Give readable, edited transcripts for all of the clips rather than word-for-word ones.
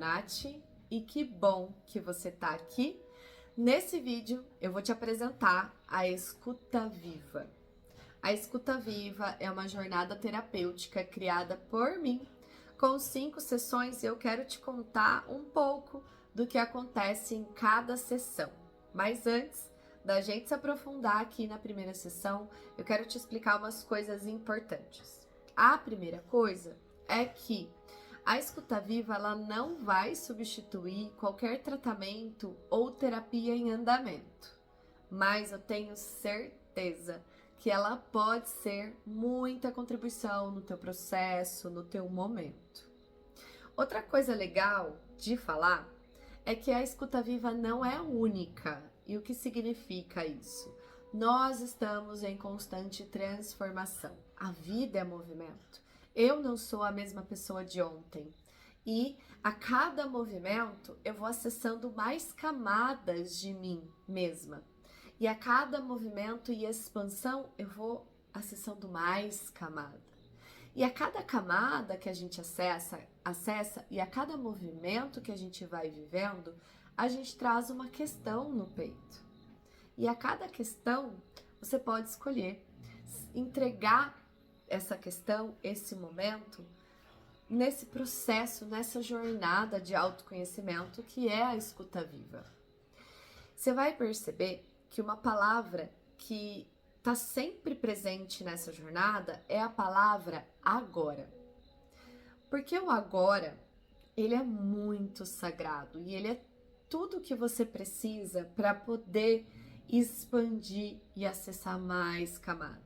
Nath e que bom que você está aqui. Nesse vídeo eu vou te apresentar a Escuta Viva. A Escuta Viva é uma jornada terapêutica criada por mim. Com 5 sessões eu quero te contar um pouco do que acontece em cada sessão. Mas antes da gente se aprofundar aqui na primeira sessão, eu quero te explicar umas coisas importantes. A primeira coisa é que a Escuta Viva ela não vai substituir qualquer tratamento ou terapia em andamento, mas eu tenho certeza que ela pode ser muita contribuição no teu processo, no teu momento. Outra coisa legal de falar é que a Escuta Viva não é única. E o que significa isso? Nós estamos em constante transformação. A vida é movimento. Eu não sou a mesma pessoa de ontem. E a cada movimento eu vou acessando mais camadas de mim mesma. E a cada movimento e expansão eu vou acessando mais camada. E a cada camada que a gente acessa e a cada movimento que a gente vai vivendo, a gente traz uma questão no peito. E a cada questão, você pode escolher entregar essa questão, esse momento, nesse processo, nessa jornada de autoconhecimento que é a Escuta Viva. Você vai perceber que uma palavra que está sempre presente nessa jornada é a palavra agora. Porque o agora, ele é muito sagrado e ele é tudo que você precisa para poder expandir e acessar mais camadas.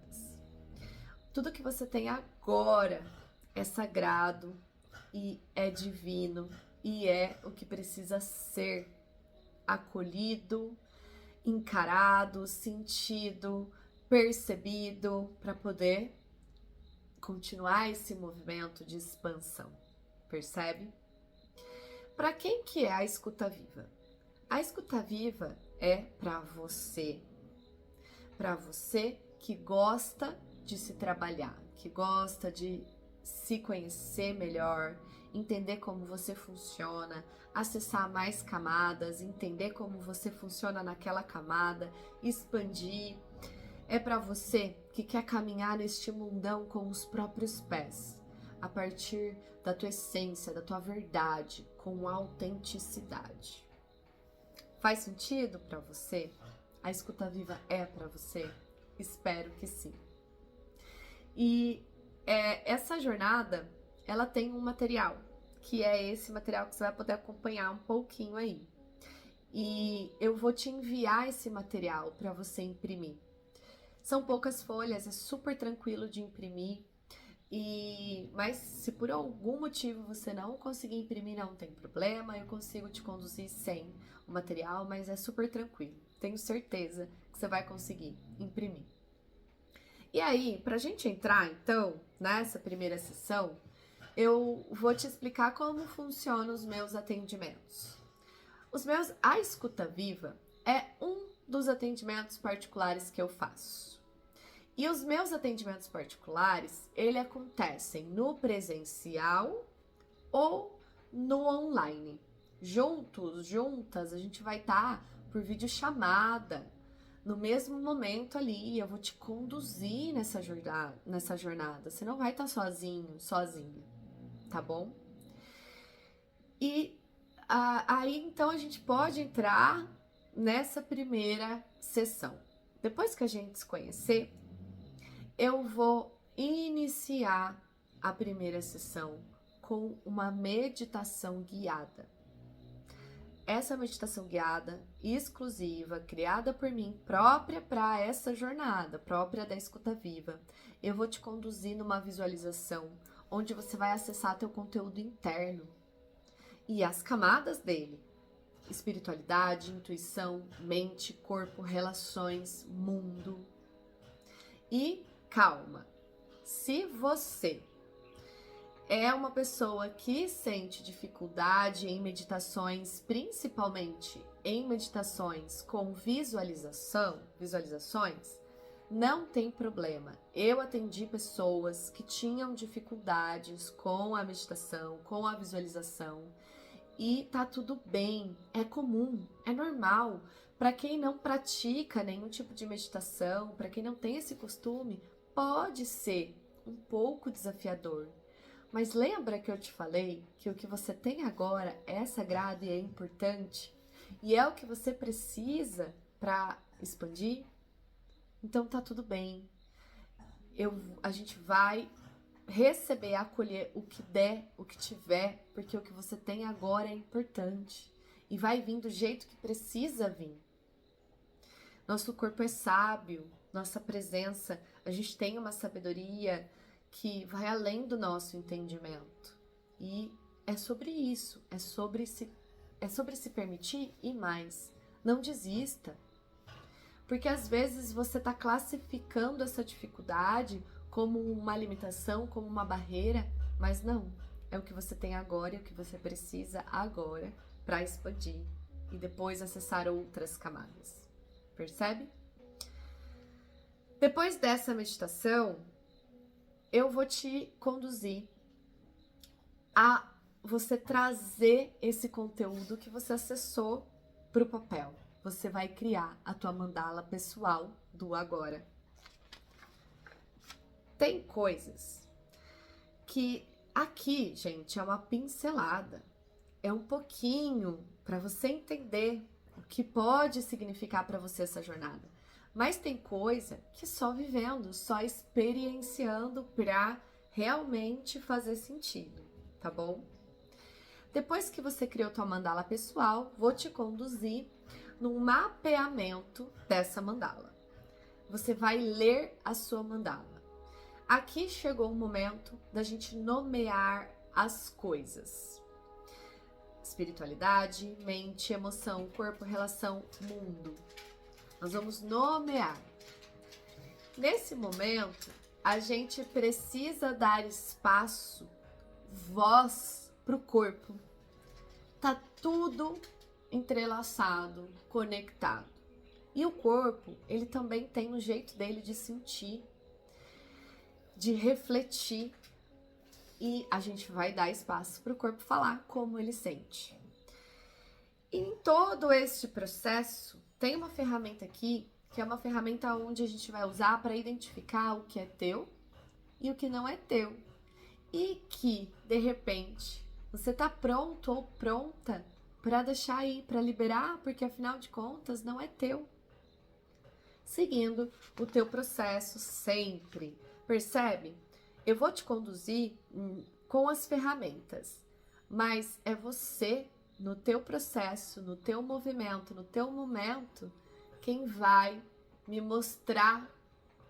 Tudo que você tem agora é sagrado e é divino e é o que precisa ser acolhido, encarado, sentido, percebido para poder continuar esse movimento de expansão. Percebe? Para quem que é a Escuta Viva? A Escuta Viva é para você que gosta de se trabalhar, que gosta de se conhecer melhor, entender como você funciona, acessar mais camadas, entender como você funciona naquela camada, expandir. É para você que quer caminhar neste mundão com os próprios pés, a partir da tua essência, da tua verdade, com autenticidade. Faz sentido para você? A Escuta Viva é para você? Espero que sim. E essa jornada, ela tem um material, que é esse material que você vai poder acompanhar um pouquinho aí. E eu vou te enviar esse material para você imprimir. São poucas folhas, é super tranquilo de imprimir. Mas se por algum motivo você não conseguir imprimir, não tem problema, eu consigo te conduzir sem o material, mas é super tranquilo. Tenho certeza que você vai conseguir imprimir. E aí, pra gente entrar então nessa primeira sessão, eu vou te explicar como funcionam os meus atendimentos. A Escuta Viva é um dos atendimentos particulares que eu faço. E os meus atendimentos particulares, eles acontecem no presencial ou no online. Juntas, a gente vai estar por videochamada. No mesmo momento ali, eu vou te conduzir nessa jornada. Você não vai estar sozinho, sozinha, tá bom? E aí, então, a gente pode entrar nessa primeira sessão. Depois que a gente se conhecer, eu vou iniciar a primeira sessão com uma meditação guiada. Essa meditação guiada, exclusiva, criada por mim, própria para essa jornada, própria da Escuta Viva, eu vou te conduzir numa visualização onde você vai acessar teu conteúdo interno e as camadas dele. Espiritualidade, intuição, mente, corpo, relações, mundo. E calma, se você é uma pessoa que sente dificuldade em meditações, principalmente em meditações com visualizações, não tem problema. Eu atendi pessoas que tinham dificuldades com a meditação, com a visualização, E tá tudo bem, é comum, é normal. Para quem não pratica nenhum tipo de meditação, para quem não tem esse costume, pode ser um pouco desafiador. Mas lembra que eu te falei que o que você tem agora é sagrado e é importante? E é o que você precisa para expandir? Então tá tudo bem. A gente vai receber, acolher o que der, o que tiver, porque o que você tem agora é importante. E vai vir do jeito que precisa vir. Nosso corpo é sábio, nossa presença, a gente tem uma sabedoria que vai além do nosso entendimento. E é sobre isso, é sobre se permitir e mais. Não desista. Porque às vezes você está classificando essa dificuldade como uma limitação, como uma barreira, mas não. É o que você tem agora e o que você precisa agora para expandir e depois acessar outras camadas. Percebe? Depois dessa meditação, eu vou te conduzir a você trazer esse conteúdo que você acessou para o papel. Você vai criar a tua mandala pessoal do agora. Tem coisas que aqui, gente, é uma pincelada. É um pouquinho para você entender o que pode significar para você essa jornada. Mas tem coisa que só vivendo, só experienciando para realmente fazer sentido, tá bom? Depois que você criou tua mandala pessoal, vou te conduzir num mapeamento dessa mandala. Você vai ler a sua mandala. Aqui chegou o momento da gente nomear as coisas. Espiritualidade, mente, emoção, corpo, relação, mundo. Nós vamos nomear. Nesse momento, a gente precisa dar espaço, voz para o corpo. Tá tudo entrelaçado, conectado. E o corpo, ele também tem um jeito dele de sentir, de refletir. E a gente vai dar espaço para o corpo falar como ele sente. E em todo este processo, tem uma ferramenta aqui, que é uma ferramenta onde a gente vai usar para identificar o que é teu e o que não é teu. E que, de repente, você está pronto ou pronta para deixar ir, para liberar, porque afinal de contas não é teu. Seguindo o teu processo sempre. Percebe? Eu vou te conduzir com as ferramentas, mas é você, no teu processo, no teu movimento, no teu momento, quem vai me mostrar,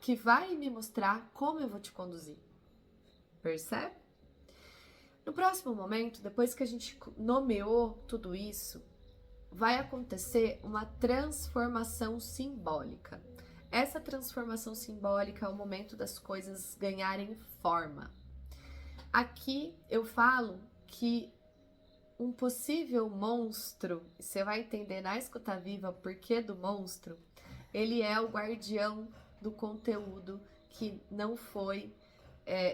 que vai me mostrar como eu vou te conduzir. Percebe? No próximo momento, depois que a gente nomeou tudo isso, vai acontecer uma transformação simbólica. Essa transformação simbólica é o momento das coisas ganharem forma. Aqui eu falo que um possível monstro, você vai entender na escuta viva o porquê do monstro, ele é o guardião do conteúdo que não foi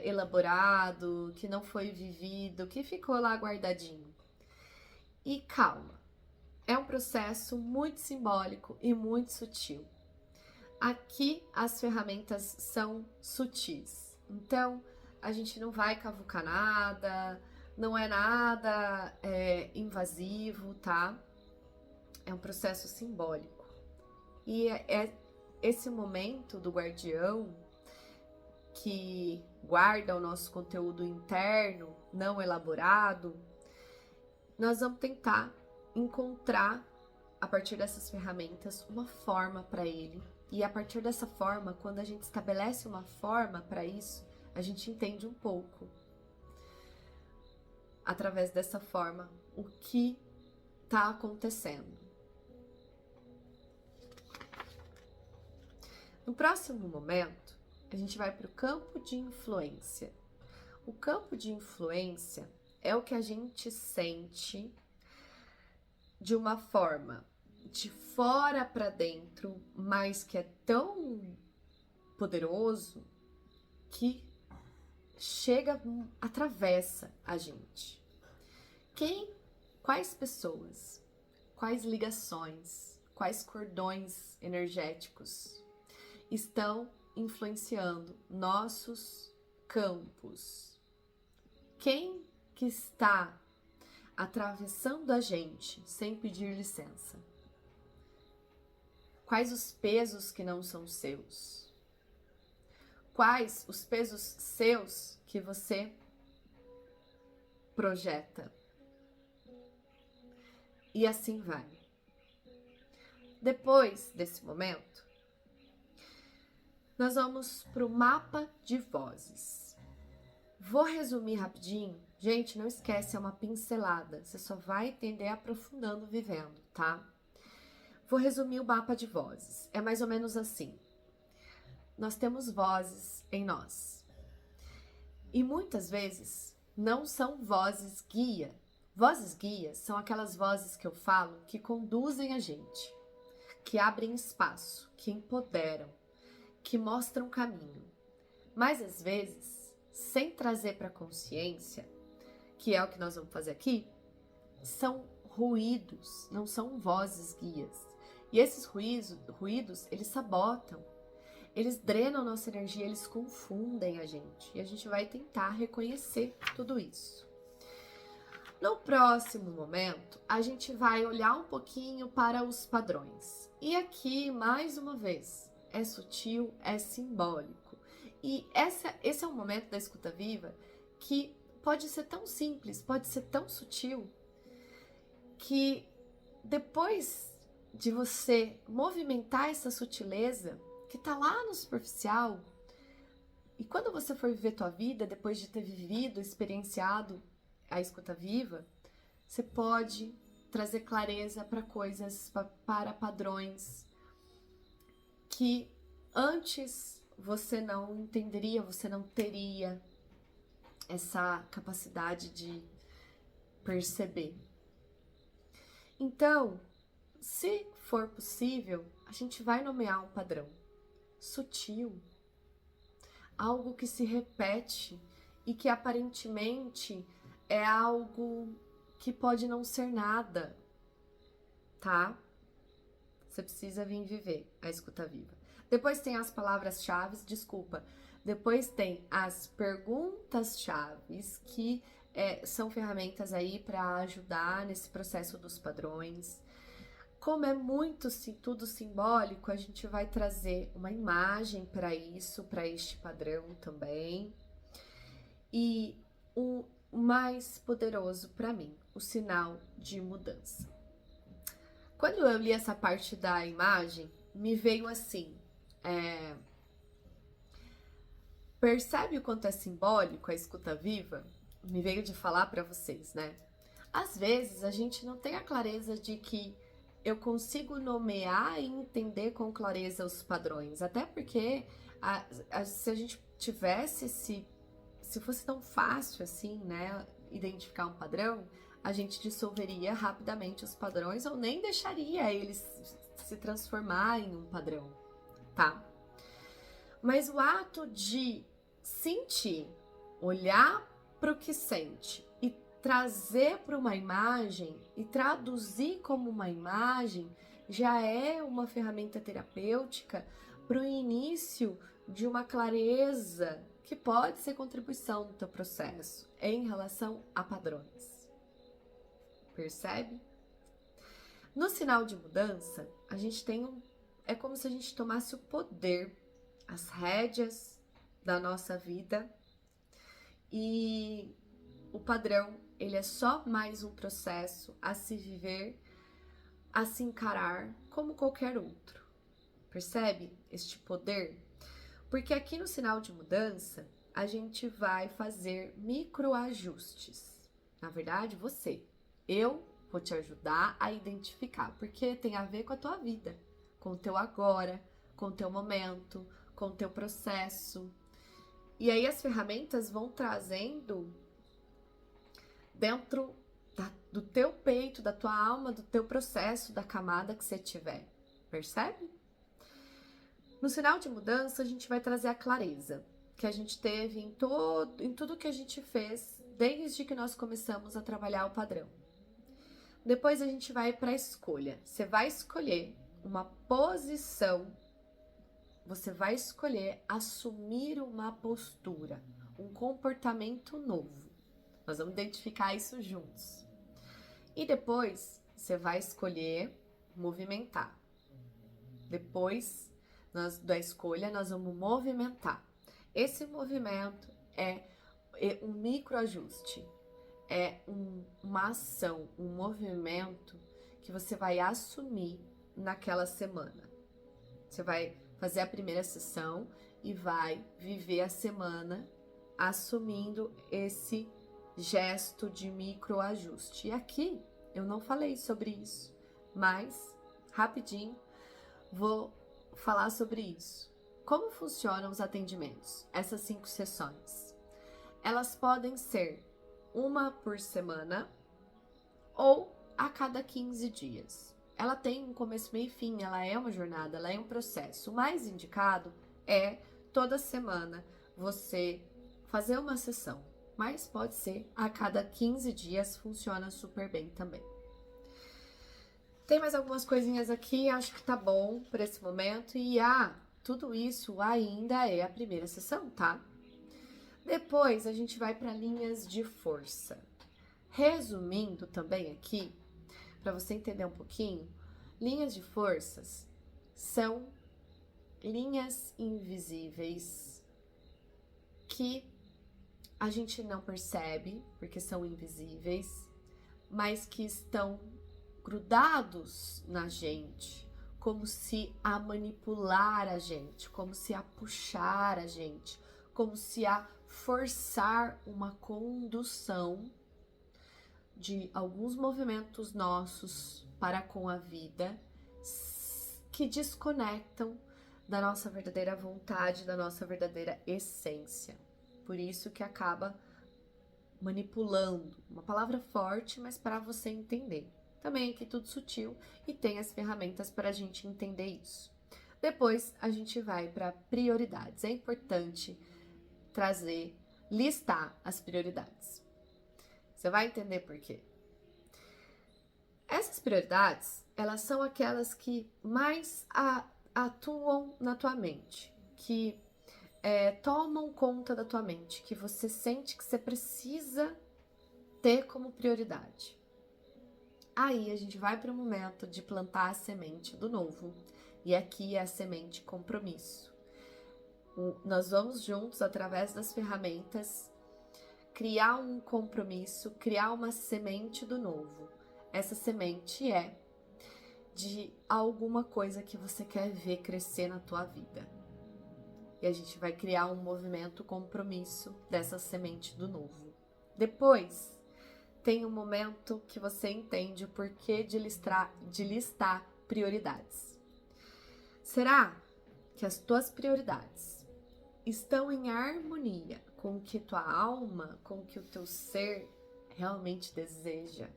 elaborado, que não foi vivido, que ficou lá guardadinho. E calma, é um processo muito simbólico e muito sutil. Aqui as ferramentas são sutis, então a gente não vai cavucar nada, não é nada invasivo, tá? É um processo simbólico. E é esse momento do guardião que guarda o nosso conteúdo interno, não elaborado, nós vamos tentar encontrar, a partir dessas ferramentas, uma forma para ele. E a partir dessa forma, quando a gente estabelece uma forma para isso, a gente entende um pouco, através dessa forma, o que está acontecendo. No próximo momento, a gente vai para o campo de influência. O campo de influência é o que a gente sente de uma forma de fora para dentro, mas que é tão poderoso que chega, atravessa a gente. Quem quais pessoas, quais ligações, quais cordões energéticos estão influenciando nossos campos. Quem que está atravessando a gente sem pedir licença? Quais os pesos que não são seus? Quais os pesos seus que você projeta? E assim vai. Depois desse momento, nós vamos para o mapa de vozes. Vou resumir rapidinho. Gente, não esquece, é uma pincelada. Você só vai entender aprofundando, vivendo, tá? Vou resumir o mapa de vozes. É mais ou menos assim. Nós temos vozes em nós. E muitas vezes não são vozes guia. Vozes guias são aquelas vozes que eu falo que conduzem a gente, que abrem espaço, que empoderam, que mostram caminho. Mas às vezes, sem trazer para a consciência, que é o que nós vamos fazer aqui, são ruídos, não são vozes guias. E esses ruídos, eles sabotam, eles drenam nossa energia, eles confundem a gente. E a gente vai tentar reconhecer tudo isso. No próximo momento, a gente vai olhar um pouquinho para os padrões. E aqui, mais uma vez, é sutil, é simbólico. E esse é um momento da escuta viva que pode ser tão simples, pode ser tão sutil, que depois de você movimentar essa sutileza, que tá lá no superficial, e quando você for viver tua vida, depois de ter vivido, experienciado a escuta viva, você pode trazer clareza para coisas, para padrões que antes você não entenderia, você não teria essa capacidade de perceber. Então, se for possível, a gente vai nomear um padrão sutil, algo que se repete e que aparentemente é algo que pode não ser nada, tá? Você precisa vir viver a escuta viva. Depois tem as palavras-chave, depois tem as perguntas-chave, que são ferramentas aí para ajudar nesse processo dos padrões. Como é muito tudo simbólico, a gente vai trazer uma imagem para isso, para este padrão também. E o mais poderoso para mim, o sinal de mudança. Quando eu li essa parte da imagem, me veio assim, percebe o quanto é simbólico a escuta viva? Me veio de falar para vocês, né? Às vezes a gente não tem a clareza de que eu consigo nomear e entender com clareza os padrões, até porque se a gente tivesse se fosse tão fácil assim, né, identificar um padrão, a gente dissolveria rapidamente os padrões ou nem deixaria eles se transformar em um padrão, tá? Mas o ato de sentir, olhar para o que sente e trazer para uma imagem e traduzir como uma imagem já é uma ferramenta terapêutica para o início de uma clareza que pode ser contribuição no teu processo em relação a padrões. Percebe? No sinal de mudança, a gente tem é como se a gente tomasse o poder, as rédeas da nossa vida, e o padrão, ele é só mais um processo a se viver, a se encarar como qualquer outro. Percebe este poder? Porque aqui no sinal de mudança, a gente vai fazer microajustes. Na verdade, eu vou te ajudar a identificar, porque tem a ver com a tua vida, com o teu agora, com o teu momento, com o teu processo. E aí as ferramentas vão trazendo dentro do teu peito, da tua alma, do teu processo, da camada que você tiver. Percebe? No sinal de mudança, a gente vai trazer a clareza que a gente teve em tudo que a gente fez desde que nós começamos a trabalhar o padrão. Depois a gente vai para a escolha. Você vai escolher uma posição, você vai escolher assumir uma postura, um comportamento novo. Nós vamos identificar isso juntos. E depois você vai escolher movimentar. Depois da escolha, nós vamos movimentar. Esse movimento é um microajuste, é uma ação, um movimento que você vai assumir naquela semana. Você vai fazer a primeira sessão e vai viver a semana assumindo esse gesto de microajuste. E aqui eu não falei sobre isso, mas rapidinho vou falar sobre isso. Como funcionam os atendimentos? Essas 5 sessões. Elas podem ser uma por semana ou a cada 15 dias. Ela tem um começo, meio e fim, ela é uma jornada, ela é um processo. O mais indicado é toda semana você fazer uma sessão, mas pode ser a cada 15 dias, funciona super bem também. Tem mais algumas coisinhas aqui, acho que tá bom por esse momento. E tudo isso ainda é a primeira sessão, tá? Depois a gente vai para linhas de força. Resumindo também aqui, para você entender um pouquinho, linhas de forças são linhas invisíveis que a gente não percebe, porque são invisíveis, mas que estão grudados na gente, como se a manipular a gente, como se a puxar a gente, como se a forçar uma condução de alguns movimentos nossos para com a vida que desconectam da nossa verdadeira vontade, da nossa verdadeira essência. Por isso que acaba manipulando. Uma palavra forte, mas para você entender. Também aqui tudo sutil e tem as ferramentas para a gente entender isso. Depois a gente vai para prioridades. É importante listar as prioridades. Você vai entender por quê. Essas prioridades, elas são aquelas que mais atuam na tua mente, que tomam conta da tua mente, que você sente que você precisa ter como prioridade. Aí a gente vai para o momento de plantar a semente do novo. E aqui é a semente compromisso. Nós vamos juntos, através das ferramentas, criar um compromisso, criar uma semente do novo. Essa semente é de alguma coisa que você quer ver crescer na tua vida. E a gente vai criar um movimento compromisso dessa semente do novo. Depois, tem um momento que você entende o porquê de listar prioridades. Será que as tuas prioridades estão em harmonia com o que tua alma, com o que o teu ser realmente deseja?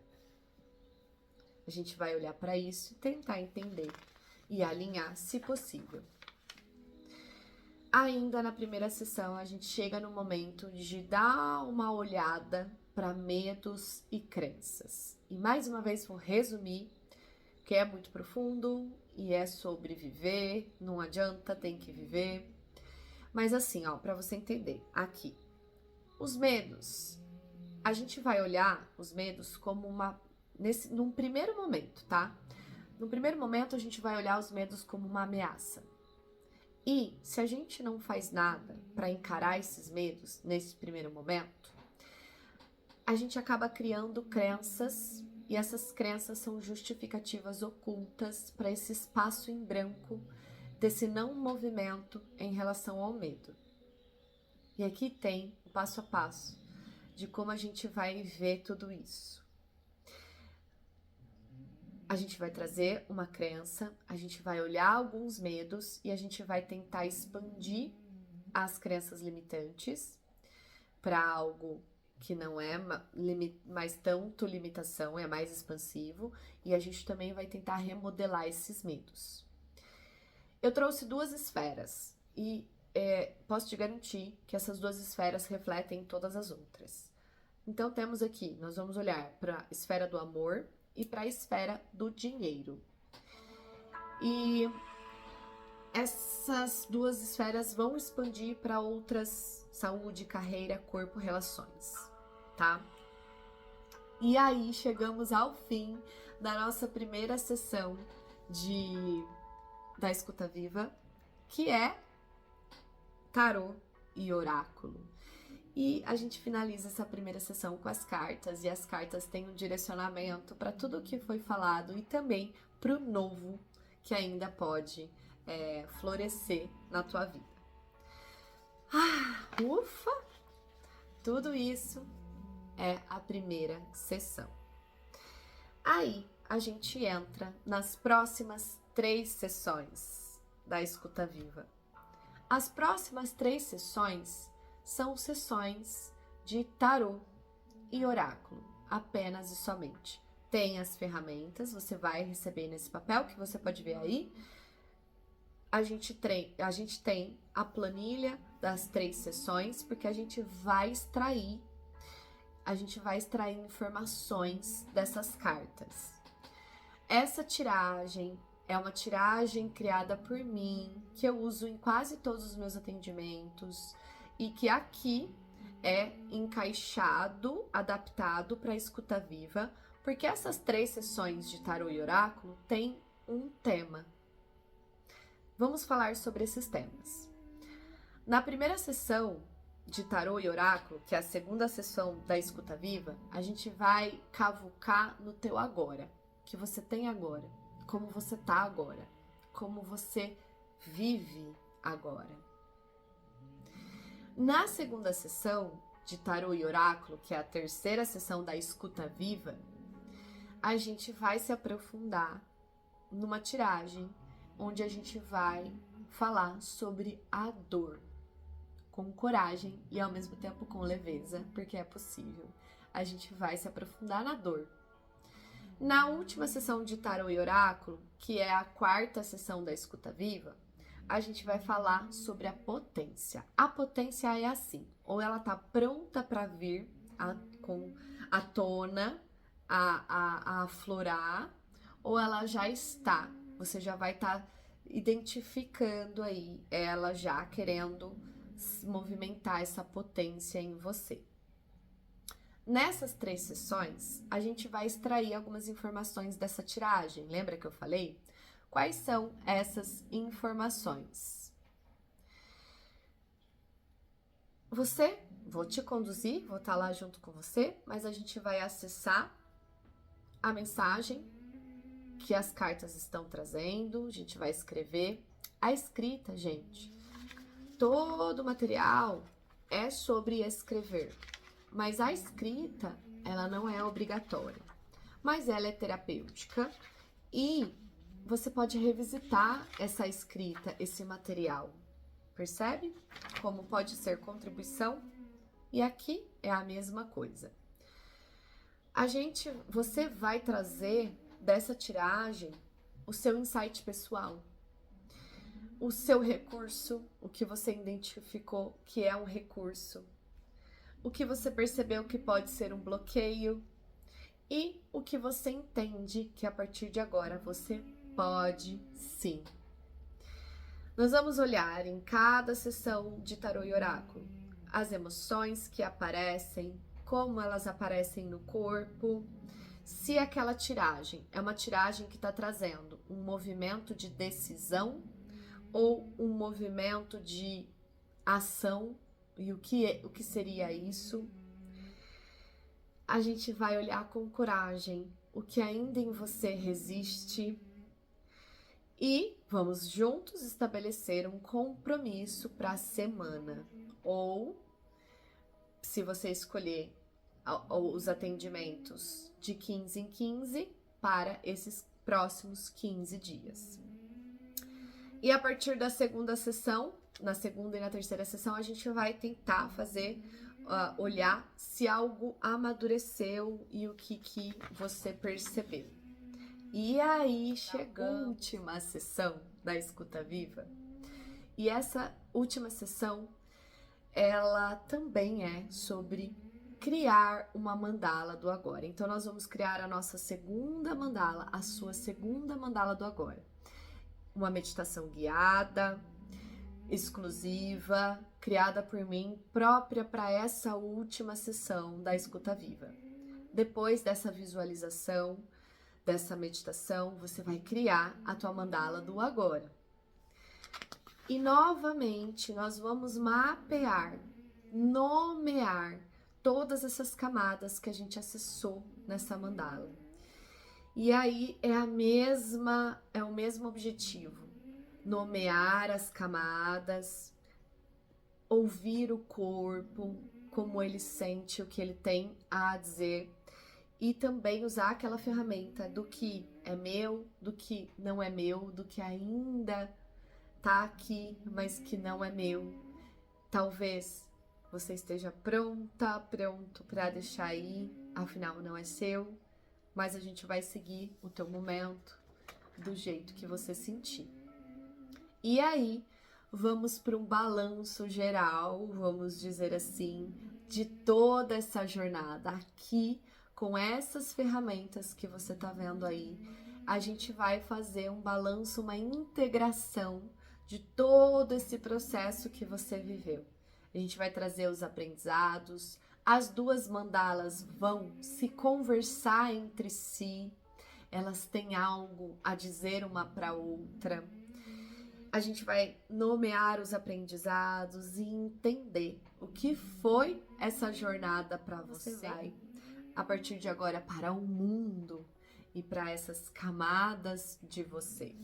A gente vai olhar para isso e tentar entender e alinhar, se possível. Ainda na primeira sessão, a gente chega no momento de dar uma olhada para medos e crenças. E mais uma vez vou resumir, que é muito profundo e é sobre viver, não adianta, tem que viver. Mas assim, para você entender, aqui, os medos, a gente vai olhar os medos como num primeiro momento, tá? No primeiro momento, a gente vai olhar os medos como uma ameaça. E se a gente não faz nada para encarar esses medos nesse primeiro momento, a gente acaba criando crenças, e essas crenças são justificativas ocultas para esse espaço em branco desse não movimento em relação ao medo. E aqui tem o passo a passo de como a gente vai ver tudo isso. A gente vai trazer uma crença, a gente vai olhar alguns medos e a gente vai tentar expandir as crenças limitantes para algo que não é mais tanto limitação, é mais expansivo, e a gente também vai tentar remodelar esses medos. Eu trouxe 2 esferas e posso te garantir que essas 2 esferas refletem todas as outras. Então temos aqui, nós vamos olhar para a esfera do amor e para a esfera do dinheiro. E essas duas esferas vão expandir para outras: saúde, carreira, corpo, relações, tá? E aí chegamos ao fim da nossa primeira sessão da Escuta Viva, que é tarô e oráculo. E a gente finaliza essa primeira sessão com as cartas, e as cartas têm um direcionamento para tudo o que foi falado e também para o novo que ainda pode florescer na tua vida. Ufa! Tudo isso é a primeira sessão. Aí a gente entra nas próximas 3 sessões da Escuta Viva. As próximas 3 sessões são sessões de tarô e oráculo, apenas e somente. Tem as ferramentas, você vai receber nesse papel que você pode ver aí. A gente tem a planilha das 3 sessões, porque a gente vai extrair informações dessas cartas. Essa tiragem é uma tiragem criada por mim, que eu uso em quase todos os meus atendimentos e que aqui é encaixado, adaptado para a Escuta Viva, porque essas 3 sessões de tarô e oráculo têm um tema. Vamos falar sobre esses temas. Na primeira sessão de tarô e oráculo, que é a segunda sessão da Escuta Viva, a gente vai cavucar no teu agora, que você tem agora, como você tá agora, como você vive agora. Na segunda sessão de tarô e oráculo, que é a terceira sessão da Escuta Viva, a gente vai se aprofundar numa tiragem onde a gente vai falar sobre a dor, com coragem e ao mesmo tempo com leveza, porque é possível. A gente vai se aprofundar na dor. Na última sessão de tarô e oráculo, que é a 4ª sessão da Escuta Viva, a gente vai falar sobre a potência. A potência é assim, ou ela tá pronta para vir à tona, a aflorar, ou ela já está. Você já vai estar identificando aí ela já querendo movimentar essa potência em você. Nessas 3 sessões, a gente vai extrair algumas informações dessa tiragem. Lembra que eu falei? Quais são essas informações? Vou te conduzir, vou estar lá junto com você, mas a gente vai acessar a mensagem que as cartas estão trazendo, a gente vai escrever. A escrita, gente, todo o material é sobre escrever, mas a escrita, ela não é obrigatória, mas ela é terapêutica e você pode revisitar essa escrita, esse material, percebe? Como pode ser contribuição, e aqui é a mesma coisa. Você vai trazer dessa tiragem o seu insight pessoal, o seu recurso, o que você identificou que é um recurso, o que você percebeu que pode ser um bloqueio e o que você entende que a partir de agora você pode sim. Nós vamos olhar em cada sessão de tarô e oráculo as emoções que aparecem, como elas aparecem no corpo, se aquela tiragem é uma tiragem que está trazendo um movimento de decisão ou um movimento de ação, e o que seria isso? A gente vai olhar com coragem o que ainda em você resiste e vamos juntos estabelecer um compromisso para a semana. Ou, se você escolher os atendimentos de 15 em 15 para esses próximos 15 dias. E a partir da segunda sessão, na segunda e na terceira sessão, a gente vai tentar olhar se algo amadureceu e o que você percebeu. E aí chegou a última sessão da Escuta Viva. E essa última sessão, ela também é sobre criar uma mandala do agora. Então, nós vamos criar a nossa segunda mandala, a sua segunda mandala do agora. Uma meditação guiada, exclusiva, criada por mim, própria para essa última sessão da Escuta Viva. Depois dessa visualização, dessa meditação, você vai criar a tua mandala do agora. E novamente, nós vamos mapear, nomear todas essas camadas que a gente acessou nessa mandala. E aí é o mesmo objetivo. Nomear as camadas, ouvir o corpo, como ele sente, o que ele tem a dizer, e também usar aquela ferramenta do que é meu, do que não é meu, do que ainda tá aqui, mas que não é meu. Talvez você esteja pronto para deixar ir, afinal não é seu, mas a gente vai seguir o teu momento do jeito que você sentir. E aí, vamos para um balanço geral, vamos dizer assim, de toda essa jornada. Aqui, com essas ferramentas que você tá vendo aí, a gente vai fazer um balanço, uma integração de todo esse processo que você viveu. A gente vai trazer os aprendizados, as duas mandalas vão se conversar entre si, elas têm algo a dizer uma para outra. A gente vai nomear os aprendizados e entender o que foi essa jornada para você. Vai, a partir de agora, para o mundo e para essas camadas de você.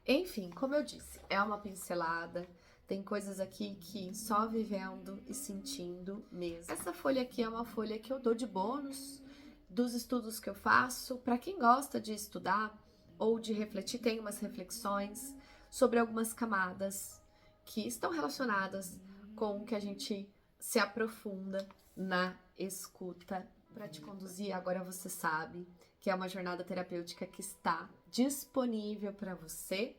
Enfim, como eu disse, é uma pincelada. Tem coisas aqui que só vivendo e sentindo mesmo. Essa folha aqui é uma folha que eu dou de bônus dos estudos que eu faço. Para quem gosta de estudar ou de refletir, tem umas reflexões sobre algumas camadas que estão relacionadas com o que a gente se aprofunda na escuta. Para te conduzir, agora você sabe que é uma jornada terapêutica que está disponível para você.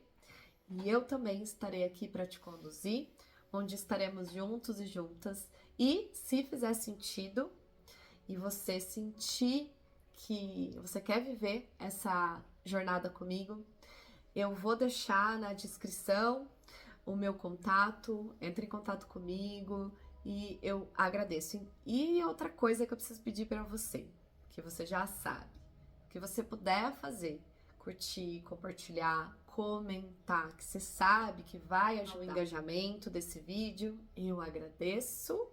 E eu também estarei aqui para te conduzir, onde estaremos juntos e juntas. E se fizer sentido e você sentir que você quer viver essa jornada comigo, eu vou deixar na descrição o meu contato, entre em contato comigo e eu agradeço. E outra coisa que eu preciso pedir para você, que você já sabe, que você puder fazer, curtir, compartilhar, comentar, que você sabe que vai ajudar o engajamento desse vídeo, eu agradeço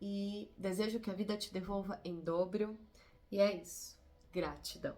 e desejo que a vida te devolva em dobro. E é isso. Gratidão.